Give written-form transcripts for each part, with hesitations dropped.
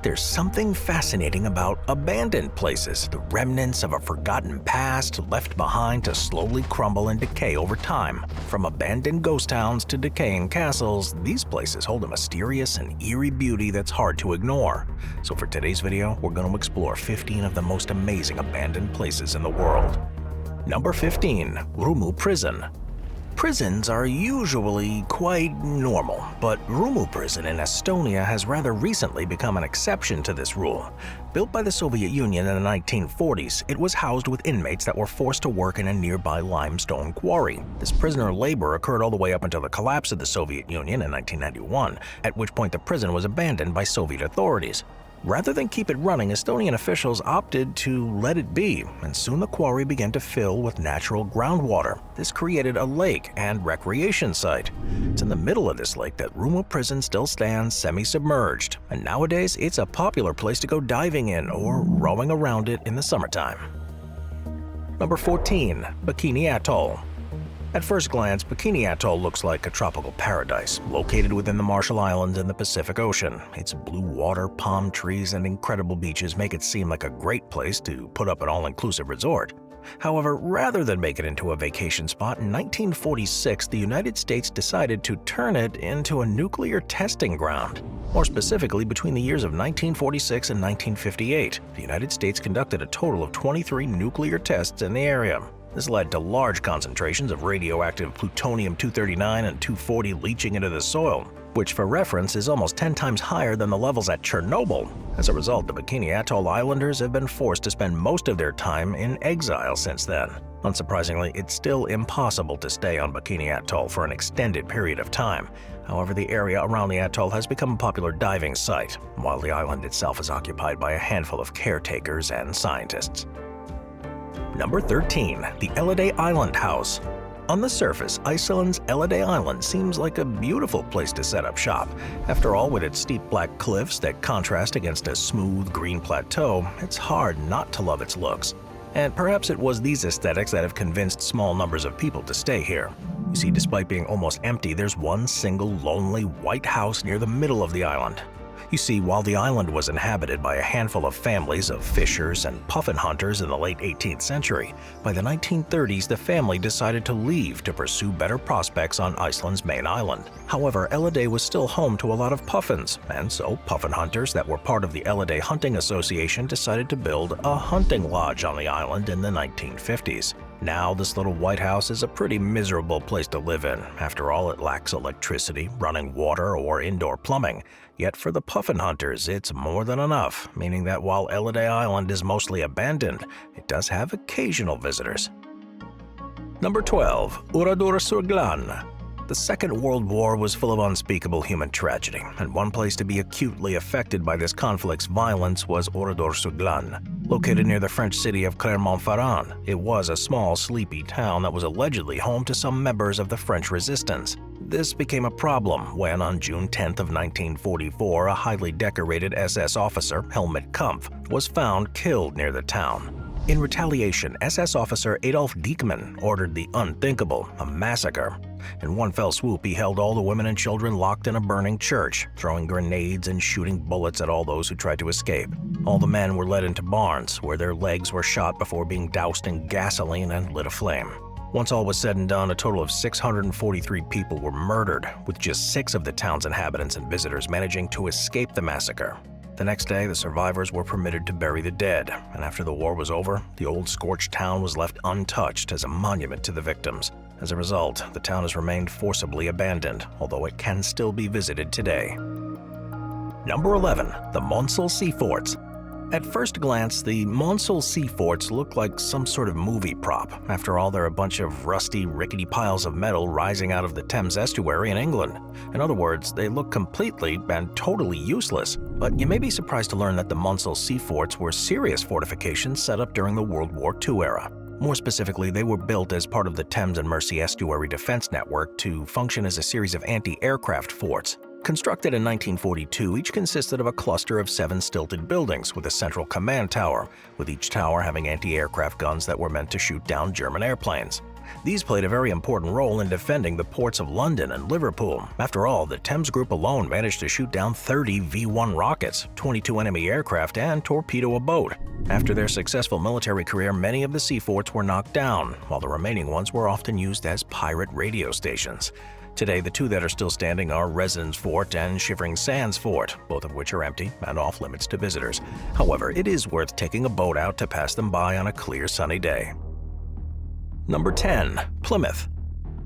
There's something fascinating about abandoned places, the remnants of a forgotten past left behind to slowly crumble and decay over time. From abandoned ghost towns to decaying castles, these places hold a mysterious and eerie beauty that's hard to ignore. So for today's video, we're going to explore 15 of the most amazing abandoned places in the world. Number 15. Rummu Prison. Prisons are usually quite normal, but Rummu Prison in Estonia has rather recently become an exception to this rule. Built by the Soviet Union in the 1940s, it was housed with inmates that were forced to work in a nearby limestone quarry. This prisoner labor occurred all the way up until the collapse of the Soviet Union in 1991, at which point the prison was abandoned by Soviet authorities. Rather than keep it running, Estonian officials opted to let it be, and soon the quarry began to fill with natural groundwater. This created a lake and recreation site. It's in the middle of this lake that Rummu Prison still stands semi-submerged, and nowadays it's a popular place to go diving in or rowing around it in the summertime. Number 14. Bikini Atoll. At first glance, Bikini Atoll looks like a tropical paradise, located within the Marshall Islands in the Pacific Ocean. Its blue water, palm trees, and incredible beaches make it seem like a great place to put up an all-inclusive resort. However, rather than make it into a vacation spot, in 1946 the United States decided to turn it into a nuclear testing ground. More specifically, between the years of 1946 and 1958, the United States conducted a total of 23 nuclear tests in the area. This led to large concentrations of radioactive plutonium-239 and 240 leaching into the soil, which for reference is almost 10 times higher than the levels at Chernobyl. As a result, the Bikini Atoll Islanders have been forced to spend most of their time in exile since then. Unsurprisingly, it's still impossible to stay on Bikini Atoll for an extended period of time. However, the area around the atoll has become a popular diving site, while the island itself is occupied by a handful of caretakers and scientists. Number 13. The Ellidaey Island House. On the surface, Iceland's Ellidaey Island seems like a beautiful place to set up shop. After all, with its steep black cliffs that contrast against a smooth green plateau, it's hard not to love its looks. And perhaps it was these aesthetics that have convinced small numbers of people to stay here. You see, despite being almost empty, there's one single lonely white house near the middle of the island. You see, while the island was inhabited by a handful of families of fishers and puffin hunters in the late 18th century, by the 1930s the family decided to leave to pursue better prospects on Iceland's main island. However, Ellidaey was still home to a lot of puffins, and so puffin hunters that were part of the Ellidaey Hunting Association decided to build a hunting lodge on the island in the 1950s. Now, this little white house is a pretty miserable place to live in. After all, it lacks electricity, running water, or indoor plumbing. Yet for the puffin hunters, it's more than enough, meaning that while Ellidaey Island is mostly abandoned, it does have occasional visitors. Number 12. Oradour-sur-Glane. The Second World War was full of unspeakable human tragedy, and one place to be acutely affected by this conflict's violence was Oradour-sur-Glane. Located near the French city of Clermont-Ferrand, it was a small, sleepy town that was allegedly home to some members of the French resistance. This became a problem when, on June 10th of 1944, a highly decorated SS officer, Helmut Kampf, was found killed near the town. In retaliation, SS officer Adolf Diekmann ordered the unthinkable, a massacre. In one fell swoop, he held all the women and children locked in a burning church, throwing grenades and shooting bullets at all those who tried to escape. All the men were led into barns, where their legs were shot before being doused in gasoline and lit aflame. Once all was said and done, a total of 643 people were murdered, with just 6 of the town's inhabitants and visitors managing to escape the massacre. The next day, the survivors were permitted to bury the dead, and after the war was over, the old scorched town was left untouched as a monument to the victims. As a result, the town has remained forcibly abandoned, although it can still be visited today. Number 11. The Maunsell Sea Forts. At first glance, the Maunsell Sea Forts look like some sort of movie prop. After all, they're a bunch of rusty, rickety piles of metal rising out of the Thames estuary in England. In other words, they look completely and totally useless. But you may be surprised to learn that the Maunsell Sea Forts were serious fortifications set up during the World War II era. More specifically, they were built as part of the Thames and Mersey Estuary Defense Network to function as a series of anti-aircraft forts. Constructed in 1942, each consisted of a cluster of 7 stilted buildings with a central command tower, with each tower having anti-aircraft guns that were meant to shoot down German airplanes. These played a very important role in defending the ports of London and Liverpool. After all, the Thames Group alone managed to shoot down 30 V-1 rockets, 22 enemy aircraft, and torpedo a boat. After their successful military career, many of the sea forts were knocked down, while the remaining ones were often used as pirate radio stations. Today, the two that are still standing are Residence Fort and Shivering Sands Fort, both of which are empty and off-limits to visitors. However, it is worth taking a boat out to pass them by on a clear, sunny day. Number 10. Plymouth.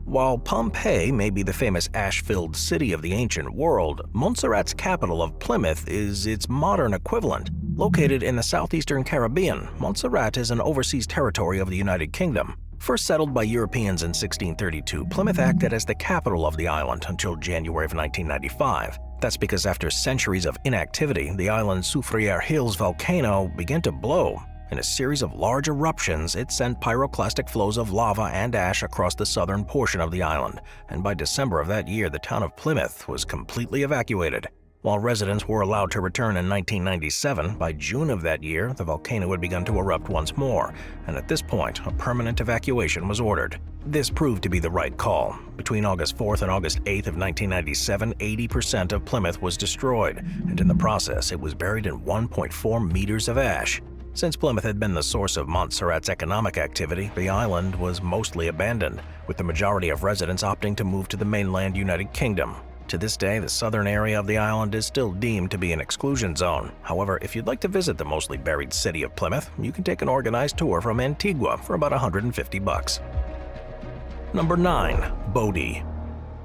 While Pompeii may be the famous ash-filled city of the ancient world, Montserrat's capital of Plymouth is its modern equivalent. Located in the southeastern Caribbean, Montserrat is an overseas territory of the United Kingdom. First settled by Europeans in 1632, Plymouth acted as the capital of the island until January of 1995. That's because after centuries of inactivity, the island's Soufriere Hills volcano began to blow. In a series of large eruptions, it sent pyroclastic flows of lava and ash across the southern portion of the island, and by December of that year, the town of Plymouth was completely evacuated. While residents were allowed to return in 1997, by June of that year, the volcano had begun to erupt once more, and at this point, a permanent evacuation was ordered. This proved to be the right call. Between August 4th and August 8th of 1997, 80% of Plymouth was destroyed, and in the process, it was buried in 1.4 meters of ash. Since Plymouth had been the source of Montserrat's economic activity, the island was mostly abandoned, with the majority of residents opting to move to the mainland United Kingdom. To this day, the southern area of the island is still deemed to be an exclusion zone. However, if you'd like to visit the mostly buried city of Plymouth, you can take an organized tour from Antigua for about $150. Number 9. Bodie.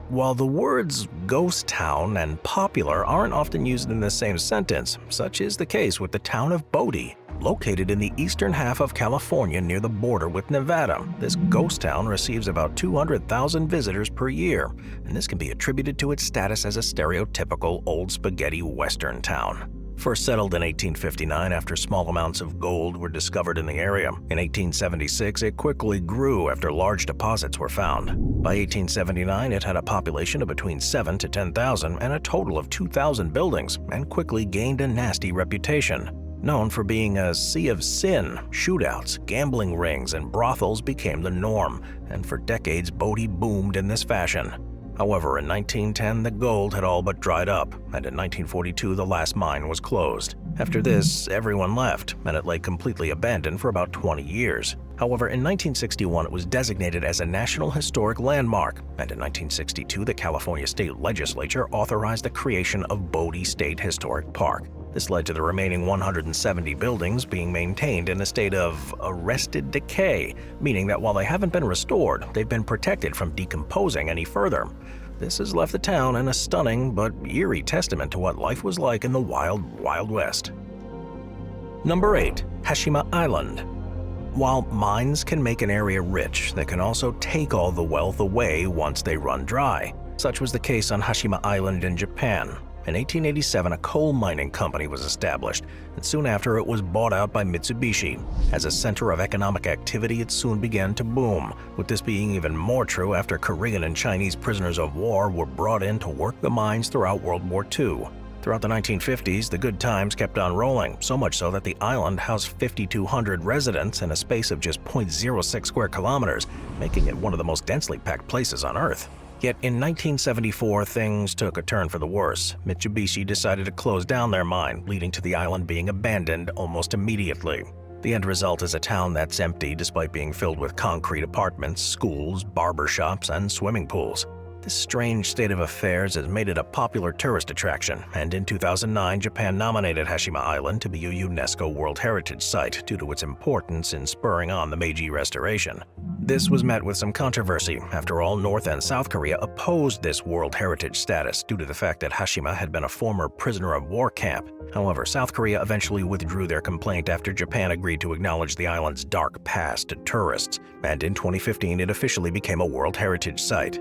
While the words ghost town and popular aren't often used in the same sentence, such is the case with the town of Bodie. Located in the eastern half of California near the border with Nevada, this ghost town receives about 200,000 visitors per year, and this can be attributed to its status as a stereotypical old spaghetti western town. First settled in 1859 after small amounts of gold were discovered in the area. In 1876, it quickly grew after large deposits were found. By 1879, it had a population of between 7 to 10,000 and a total of 2,000 buildings, and quickly gained a nasty reputation. Known for being a sea of sin, shootouts, gambling rings, and brothels became the norm, and for decades Bodie boomed in this fashion. However, in 1910 the gold had all but dried up, and in 1942 the last mine was closed. After this, everyone left, and it lay completely abandoned for about 20 years. However, in 1961 it was designated as a National Historic Landmark, and in 1962 the California State Legislature authorized the creation of Bodie State Historic Park. This led to the remaining 170 buildings being maintained in a state of arrested decay, meaning that while they haven't been restored, they've been protected from decomposing any further. This has left the town in a stunning but eerie testament to what life was like in the wild, wild west. Number 8. Hashima Island. While mines can make an area rich, they can also take all the wealth away once they run dry. Such was the case on Hashima Island in Japan. In 1887, a coal mining company was established, and soon after it was bought out by Mitsubishi. As a center of economic activity, it soon began to boom, with this being even more true after Korean and Chinese prisoners of war were brought in to work the mines throughout World War II. Throughout the 1950s, the good times kept on rolling, so much so that the island housed 5,200 residents in a space of just 0.06 square kilometers, making it one of the most densely packed places on Earth. Yet in 1974, things took a turn for the worse. Mitsubishi decided to close down their mine, leading to the island being abandoned almost immediately. The end result is a town that's empty despite being filled with concrete apartments, schools, barbershops, and swimming pools. This strange state of affairs has made it a popular tourist attraction, and in 2009, Japan nominated Hashima Island to be a UNESCO World Heritage Site due to its importance in spurring on the Meiji Restoration. This was met with some controversy. After all, North and South Korea opposed this World Heritage status due to the fact that Hashima had been a former prisoner of war camp. However, South Korea eventually withdrew their complaint after Japan agreed to acknowledge the island's dark past to tourists, and in 2015 it officially became a World Heritage Site.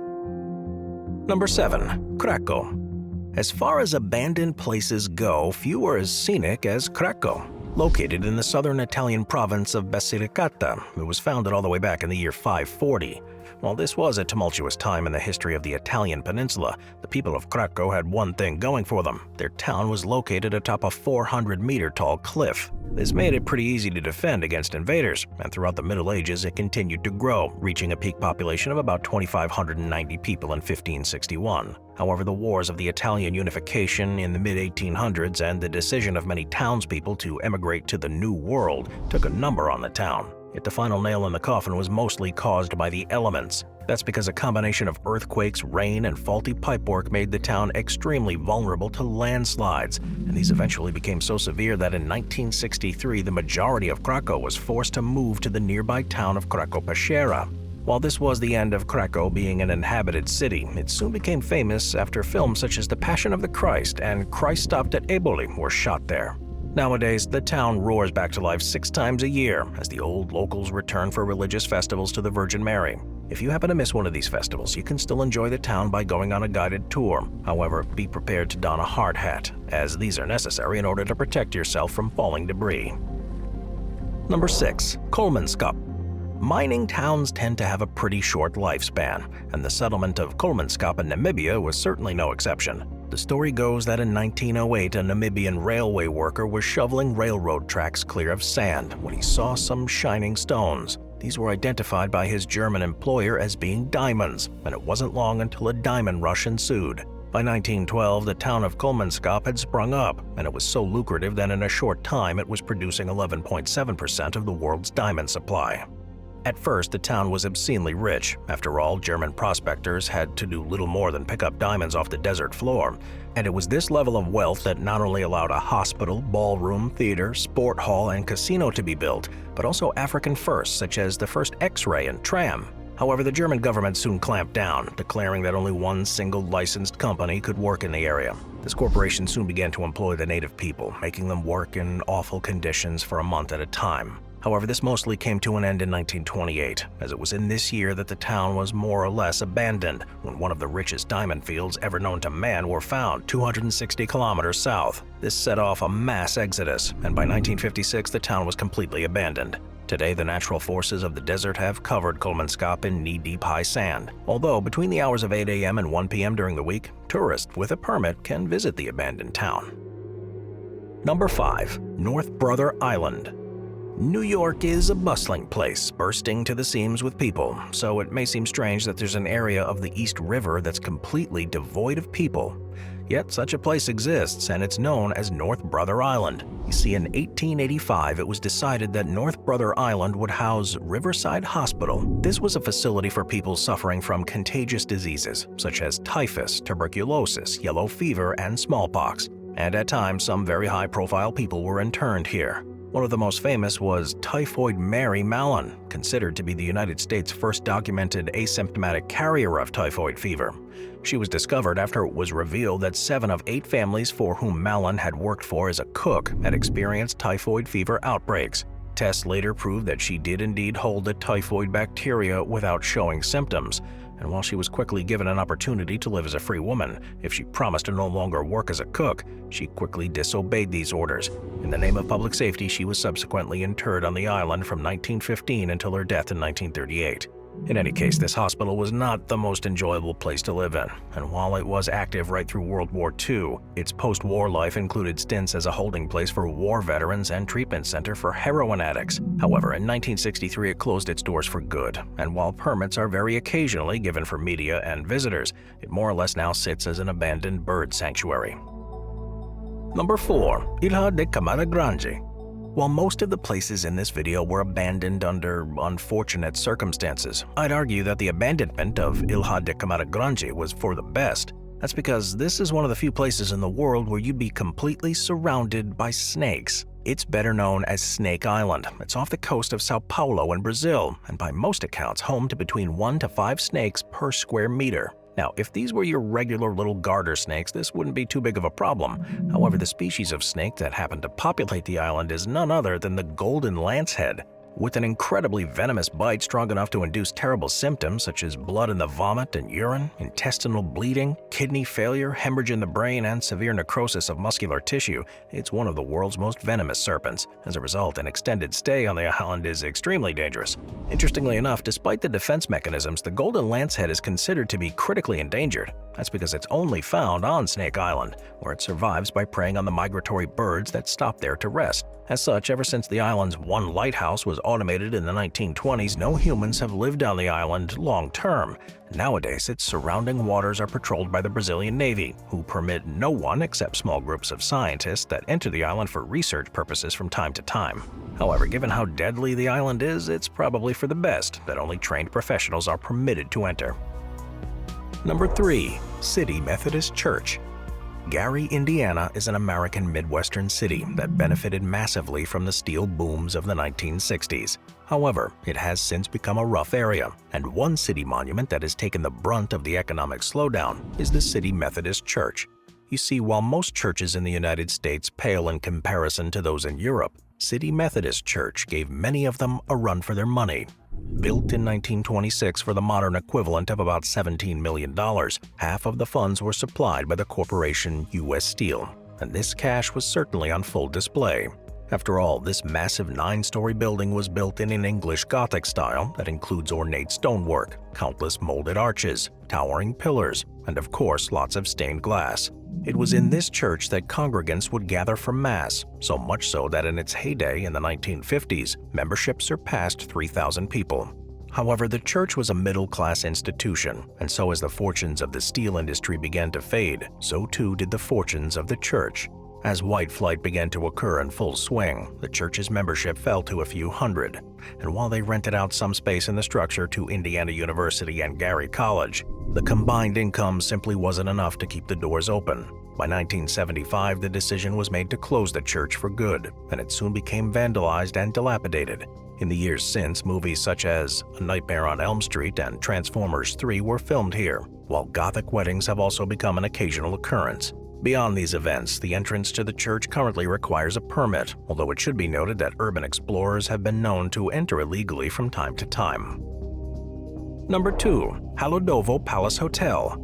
Number 7. Craco. As far as abandoned places go, few are as scenic as Craco. Located in the southern Italian province of Basilicata, it was founded all the way back in the year 540. While this was a tumultuous time in the history of the Italian peninsula, the people of Craco had one thing going for them. Their town was located atop a 400-meter-tall cliff. This made it pretty easy to defend against invaders, and throughout the Middle Ages it continued to grow, reaching a peak population of about 2,590 people in 1561. However, the wars of the Italian unification in the mid-1800s and the decision of many townspeople to emigrate to the New World took a number on the town. Yet the final nail in the coffin was mostly caused by the elements. That's because a combination of earthquakes, rain, and faulty pipework made the town extremely vulnerable to landslides, and these eventually became so severe that in 1963 the majority of Craco was forced to move to the nearby town of Craco-Peschiera. While this was the end of Craco being an inhabited city, it soon became famous after films such as The Passion of the Christ and Christ Stopped at Eboli were shot there. Nowadays, the town roars back to life 6 times a year as the old locals return for religious festivals to the Virgin Mary. If you happen to miss one of these festivals, you can still enjoy the town by going on a guided tour. However, be prepared to don a hard hat, as these are necessary in order to protect yourself from falling debris. Number 6. Kolmanskop. Mining towns tend to have a pretty short lifespan, and the settlement of Kolmanskop in Namibia was certainly no exception. The story goes that in 1908, a Namibian railway worker was shoveling railroad tracks clear of sand when he saw some shining stones. These were identified by his German employer as being diamonds, and it wasn't long until a diamond rush ensued. By 1912, the town of Kolmanskop had sprung up, and it was so lucrative that in a short time it was producing 11.7% of the world's diamond supply. At first, the town was obscenely rich. After all, German prospectors had to do little more than pick up diamonds off the desert floor. And it was this level of wealth that not only allowed a hospital, ballroom, theater, sport hall, and casino to be built, but also African firsts such as the first X-ray and tram. However, the German government soon clamped down, declaring that only one single licensed company could work in the area. This corporation soon began to employ the native people, making them work in awful conditions for a month at a time. However, this mostly came to an end in 1928, as it was in this year that the town was more or less abandoned when one of the richest diamond fields ever known to man were found 260 kilometers south. This set off a mass exodus, and by 1956 the town was completely abandoned. Today, the natural forces of the desert have covered Kolmanskop in knee-deep high sand, although between the hours of 8 a.m. and 1 p.m. during the week, tourists with a permit can visit the abandoned town. Number 5. North Brother Island. New York is a bustling place, bursting to the seams with people, so it may seem strange that there's an area of the East River that's completely devoid of people. Yet such a place exists, and it's known as North Brother Island. You see, in 1885 it was decided that North Brother Island would house Riverside Hospital. This was a facility for people suffering from contagious diseases, such as typhus, tuberculosis, yellow fever, and smallpox. And at times, some very high-profile people were interned here. One of the most famous was Typhoid Mary Mallon, considered to be the United States' first documented asymptomatic carrier of typhoid fever. She was discovered after it was revealed that 7 of 8 families for whom Mallon had worked for as a cook had experienced typhoid fever outbreaks. Tests later proved that she did indeed hold the typhoid bacteria without showing symptoms, and while she was quickly given an opportunity to live as a free woman, if she promised to no longer work as a cook, she quickly disobeyed these orders. In the name of public safety, she was subsequently interred on the island from 1915 until her death in 1938. In any case, this hospital was not the most enjoyable place to live in, and while it was active right through World War II, its post-war life included stints as a holding place for war veterans and treatment center for heroin addicts. However, in 1963 it closed its doors for good, and while permits are very occasionally given for media and visitors, it more or less now sits as an abandoned bird sanctuary. Number 4. Ilha de Camara Grande. While most of the places in this video were abandoned under unfortunate circumstances, I'd argue that the abandonment of Ilha de Camara Grande was for the best. That's because this is one of the few places in the world where you'd be completely surrounded by snakes. It's better known as Snake Island. It's off the coast of Sao Paulo in Brazil, and by most accounts home to between 1 to 5 snakes per square meter. Now, if these were your regular little garter snakes, this wouldn't be too big of a problem. However, the species of snake that happened to populate the island is none other than the golden lancehead. With an incredibly venomous bite strong enough to induce terrible symptoms such as blood in the vomit and urine, intestinal bleeding, kidney failure, hemorrhage in the brain, and severe necrosis of muscular tissue, it's one of the world's most venomous serpents. As a result, an extended stay on the island is extremely dangerous. Interestingly enough, despite the defense mechanisms, the golden lancehead is considered to be critically endangered. That's because it's only found on Snake Island, where it survives by preying on the migratory birds that stop there to rest. As such, ever since the island's one lighthouse was automated in the 1920s, no humans have lived on the island long-term. Nowadays, its surrounding waters are patrolled by the Brazilian Navy, who permit no one except small groups of scientists that enter the island for research purposes from time to time. However, given how deadly the island is, it's probably for the best that only trained professionals are permitted to enter. Number 3. City Methodist Church. Gary, Indiana is an American Midwestern city that benefited massively from the steel booms of the 1960s. However, it has since become a rough area, and one city monument that has taken the brunt of the economic slowdown is the City Methodist Church. You see, while most churches in the United States pale in comparison to those in Europe, City Methodist Church gave many of them a run for their money. Built in 1926 for the modern equivalent of about $17 million, half of the funds were supplied by the corporation U.S. Steel, and this cash was certainly on full display. After all, this massive 9-story building was built in an English Gothic style that includes ornate stonework, countless molded arches, towering pillars, and of course lots of stained glass. It was in this church that congregants would gather for Mass, so much so that in its heyday in the 1950s, membership surpassed 3,000 people. However, the church was a middle-class institution, and so as the fortunes of the steel industry began to fade, so too did the fortunes of the church. As white flight began to occur in full swing, the church's membership fell to a few hundred, and while they rented out some space in the structure to Indiana University and Gary College, the combined income simply wasn't enough to keep the doors open. By 1975, the decision was made to close the church for good, and it soon became vandalized and dilapidated. In the years since, movies such as A Nightmare on Elm Street and Transformers 3 were filmed here, while Gothic weddings have also become an occasional occurrence. Beyond these events, the entrance to the church currently requires a permit, although it should be noted that urban explorers have been known to enter illegally from time to time. Number 2. Haludovo Palace Hotel.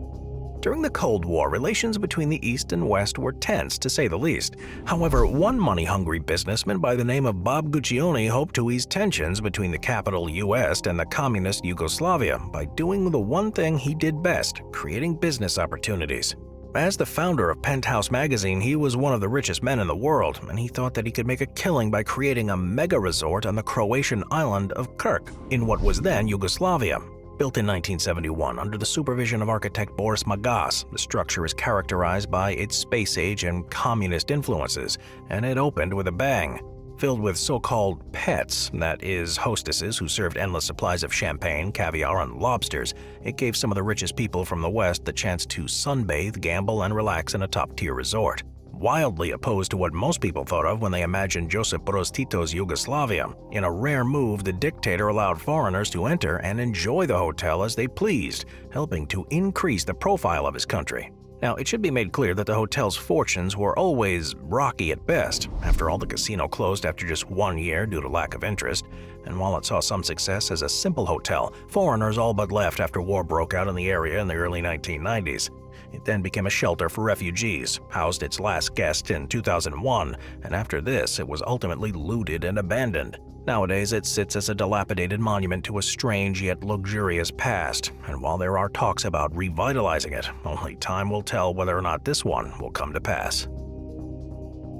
During the Cold War, relations between the East and West were tense, to say the least. However, one money-hungry businessman by the name of Bob Guccione hoped to ease tensions between the capital U.S. and the communist Yugoslavia by doing the one thing he did best, creating business opportunities. As the founder of Penthouse magazine, he was one of the richest men in the world, and he thought that he could make a killing by creating a mega resort on the Croatian island of Krk, in what was then Yugoslavia. Built in 1971 under the supervision of architect Boris Magas, the structure is characterized by its space-age and communist influences, and it opened with a bang. Filled with so-called pets, that is, hostesses who served endless supplies of champagne, caviar, and lobsters, it gave some of the richest people from the West the chance to sunbathe, gamble, and relax in a top-tier resort. Wildly opposed to what most people thought of when they imagined Josip Broz Tito's Yugoslavia, in a rare move, the dictator allowed foreigners to enter and enjoy the hotel as they pleased, helping to increase the profile of his country. Now, it should be made clear that the hotel's fortunes were always rocky at best. After all, the casino closed after just 1 year due to lack of interest, and while it saw some success as a simple hotel, foreigners all but left after war broke out in the area in the early 1990s. It then became a shelter for refugees, housed its last guest in 2001, and after this, it was ultimately looted and abandoned. Nowadays, it sits as a dilapidated monument to a strange yet luxurious past, and while there are talks about revitalizing it, only time will tell whether or not this one will come to pass.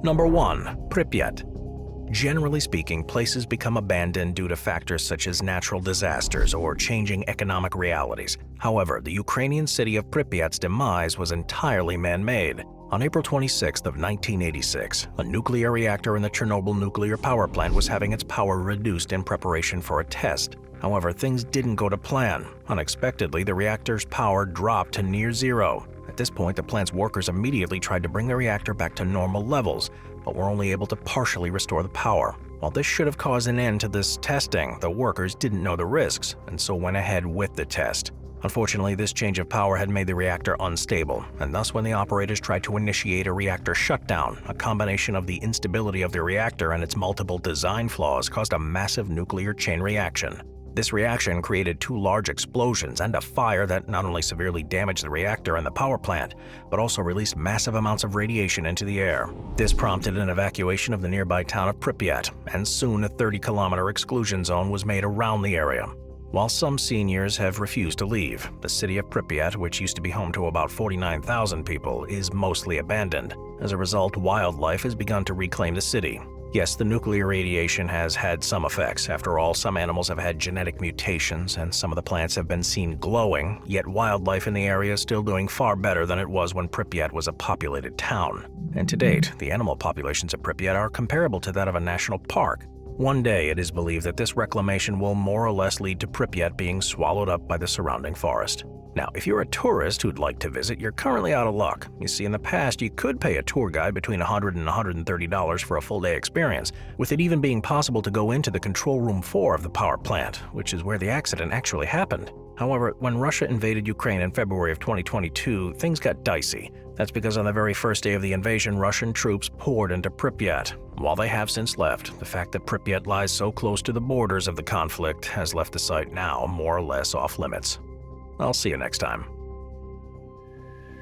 Number 1. Pripyat. Generally speaking, places become abandoned due to factors such as natural disasters or changing economic realities. However, the Ukrainian city of Pripyat's demise was entirely man-made. On April 26 of 1986, a nuclear reactor in the Chernobyl nuclear power plant was having its power reduced in preparation for a test. However, things didn't go to plan. Unexpectedly, the reactor's power dropped to near zero. At this point, the plant's workers immediately tried to bring the reactor back to normal levels, but were only able to partially restore the power. While this should have caused an end to this testing, the workers didn't know the risks, and so went ahead with the test. Unfortunately, this change of power had made the reactor unstable, and thus when the operators tried to initiate a reactor shutdown, a combination of the instability of the reactor and its multiple design flaws caused a massive nuclear chain reaction. This reaction created 2 large explosions and a fire that not only severely damaged the reactor and the power plant, but also released massive amounts of radiation into the air. This prompted an evacuation of the nearby town of Pripyat, and soon a 30-kilometer exclusion zone was made around the area. While some seniors have refused to leave, the city of Pripyat, which used to be home to about 49,000 people, is mostly abandoned. As a result, wildlife has begun to reclaim the city. Yes, the nuclear radiation has had some effects. After all, some animals have had genetic mutations, and some of the plants have been seen glowing, yet wildlife in the area is still doing far better than it was when Pripyat was a populated town. And to date, the animal populations of Pripyat are comparable to that of a national park. One day, it is believed that this reclamation will more or less lead to Pripyat being swallowed up by the surrounding forest. Now, if you're a tourist who'd like to visit, you're currently out of luck. You see, in the past, you could pay a tour guide between $100 and $130 for a full-day experience, with it even being possible to go into the Control Room 4 of the power plant, which is where the accident actually happened. However, when Russia invaded Ukraine in February of 2022, things got dicey. That's because on the very first day of the invasion, Russian troops poured into Pripyat. While they have since left, the fact that Pripyat lies so close to the borders of the conflict has left the site now more or less off-limits. I'll see you next time.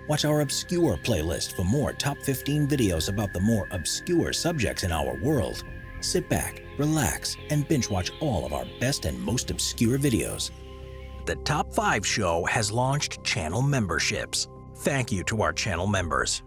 Watch our Obscure playlist for more top 15 videos about the more obscure subjects in our world. Sit back, relax, and binge watch all of our best and most obscure videos. The Top 5 show has launched channel memberships. Thank you to our channel members.